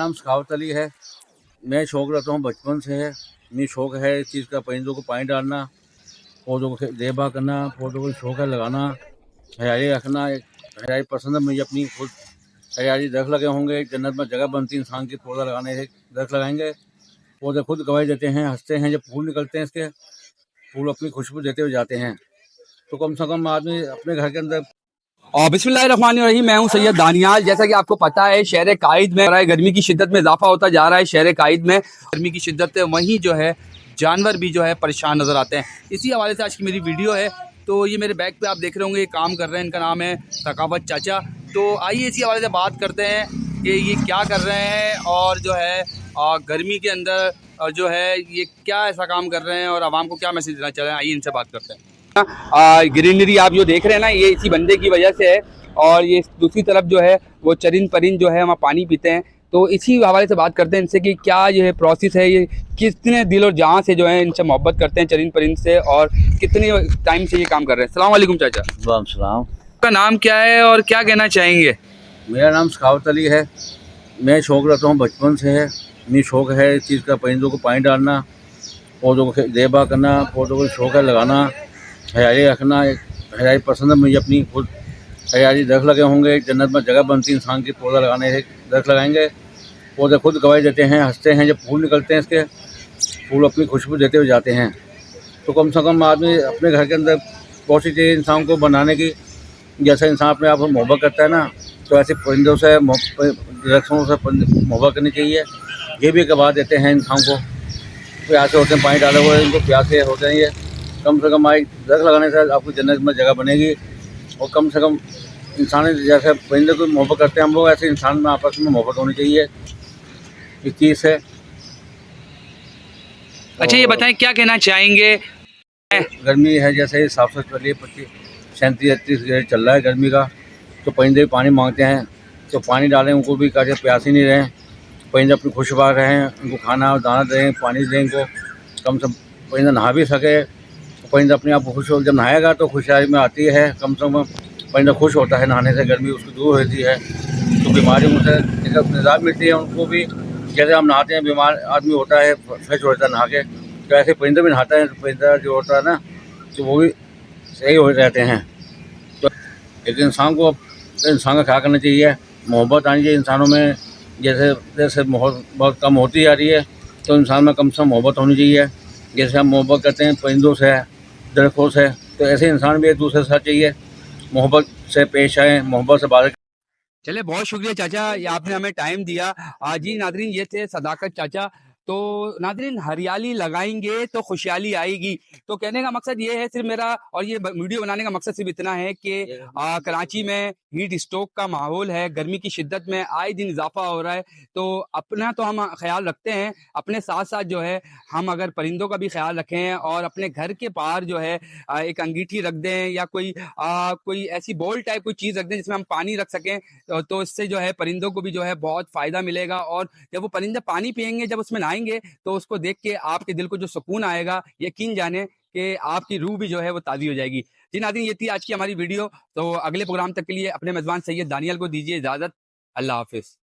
नाम सखावत अली है। मैं शौक रखता हूँ बचपन से है। मेरी शौक है इस चीज़ का, परिंदों को पानी डालना, पौधों को देखभाल करना, पौधों को शौक है लगाना, हरियाली रखना। हरियाली पसंद है मुझे अपनी खुद। हरियाली दरख्त लगे होंगे, जन्नत में जगह बनती है इंसान की। पौधा लगाने से दरख्त लगाएंगे, पौधे खुद गवाही देते हैं, हंसते हैं। जब फूल निकलते हैं इसके, फूल अपनी खुशबू देते हुए जाते हैं। तो कम से कम आदमी अपने घर के अंदर। और बिस्मिल्लाहिर्रहमानिर्रहीम, मैं हूं सैयद दानियाल। जैसा कि आपको पता है, शहर कायद में गर्मी की शिद्दत में इजाफा होता जा रहा है। शहर कायद में गर्मी की शिद्दत है, वहीं जो है जानवर भी जो है परेशान नज़र आते हैं। इसी हवाले से आज की मेरी वीडियो है। तो ये मेरे बैग पे आप देख रहे होंगे, ये काम कर रहे हैं, इनका नाम है सखावत चाचा। तो आइए इसी हवाले से बात करते हैं कि ये क्या कर रहे हैं और जो है गर्मी के अंदर जो है ये क्या ऐसा काम कर रहे हैं और आवाम को क्या मैसेज देना चाह रहे हैं। आइए इनसे बात करते हैं। ग्रीनरी आप जो देख रहे हैं ना, ये इसी बंदे की वजह से है। और ये दूसरी तरफ जो है वो चरिंद परिंद जो है, हम पानी पीते हैं। तो इसी हवाले से बात करते हैं इनसे कि क्या ये है प्रोसेस है, ये कितने दिल और जान से जो है इनसे मोहब्बत करते हैं चरिंद परिंद से, और कितने टाइम से ये काम कर रहे हैं। अस्सलाम वालेकुम चाचा। वालेकुम सलाम। आपका नाम क्या है और क्या कहना चाहेंगे? मेरा नाम सखावत अली है। मैं शौक रखता हूँ बचपन से है। मेरी शौक है इस चीज़ का, परिंदों को पानी डालना, पौधों को देखभाल करना, पौधों को शौक है लगाना, हरियाली रखना। हरियाली पसंद है मुझे अपनी खुद। हरियाली दरख्त लगे होंगे, जन्नत में जगह बनती है इंसान की। पौधा लगाने से दरख्त लगाएंगे, पौधे खुद गवाही देते हैं, हंसते हैं। जब फूल निकलते हैं इसके, फूल अपनी खुशबू देते हुए जाते हैं। तो कम से कम आदमी अपने घर के अंदर कोशिश चाहिए इंसान को बनाने की। जैसे इंसान अपने आप को मोहब्बत करता है ना, तो ऐसे परिंदों से वृक्षों से मोहब्बत करनी चाहिए। ये भी गवा देते हैं इंसान को। प्यासे होते हैं, पानी डाले हुए इनको प्यासे होते हैं ये। कम से कम दरख्त लगाने से आपकी जन्नत में जगह बनेगी। और कम से कम इंसान जैसे परिंदे को मोहब्बत करते हैं हम लोग, ऐसे इंसान में आपस में मोहब्बत होनी चाहिए इस चीज़ से। अच्छा, ये बताएं क्या कहना चाहेंगे? गर्मी है जैसे साफ सुथरा चलिए, 35-37 ग्रेड चल रहा है गर्मी का। तो परिंदे भी पानी मांगते हैं, तो पानी डालें, उनको भी कहा प्यास ही नहीं रहें। परिंदे अपनी खुशबार रहें, उनको खाना और दाना दें, पानी दें इनको। कम से कम परिंदा नहा भी सके। परिंदा अपने आप खुश हो, जब नहाएगा तो खुशहाली में आती है। कम से कम परिंदा खुश होता है नहाने से, गर्मी उसकी दूर होती है। तो बीमारी उनसे निजात मिलती है उनको भी। जैसे हम नहाते हैं, बीमार आदमी होता है, फ्रेश होता है नहा के, तो ऐसे परिंदा भी नहाता है। परिंदा जो होता है ना, तो वो भी सही हो रहते हैं। तो एक इंसान को इंसान का ख्याल करना चाहिए, मोहब्बत आनी चाहिए इंसानों में। जैसे जैसे बहुत कम होती जा रही है, तो इंसान में कम से कम मोहब्बत होनी चाहिए। जैसे हम मोहब्बत करते हैं परिंदों से, दरख्तों से, तो ऐसे इंसान भी एक दूसरे के साथ चाहिए, मोहब्बत से पेश आए, मोहब्बत से बात। चले, बहुत शुक्रिया चाचा, ये आपने हमें टाइम दिया। जी नादरीन, ये थे सदाकत चाचा। तो नादरीन, हरियाली लगाएंगे तो खुशहाली आएगी। तो कहने का मकसद ये है सिर्फ मेरा, और ये वीडियो बनाने का मकसद सिर्फ इतना है कि कराची में हीट स्ट्रोक का माहौल है, गर्मी की शिद्दत में आए दिन इजाफा हो रहा है। तो अपना तो हम ख्याल रखते हैं, अपने साथ साथ जो है हम अगर परिंदों का भी ख्याल रखें और अपने घर के पार जो है एक अंगीठी रख दें, या कोई ऐसी बॉल टाइप कोई चीज़ रख दें जिसमें हम पानी रख सकें, तो इससे जो है परिंदों को भी जो है बहुत फ़ायदा मिलेगा। और जब वो परिंदे पानी पियेंगे, जब उसमें नहाएंगे, तो उसको देख के आपके दिल को जो सुकून आएगा, यकीन जाने कि आपकी रूह भी जो है वो ताज़ी हो जाएगी। जी नाज़रीन, ये थी आज की हमारी वीडियो। तो अगले प्रोग्राम तक के लिए अपने मेज़बान सैयद दानियाल को दीजिए इजाज़त। अल्लाह हाफ़िज़।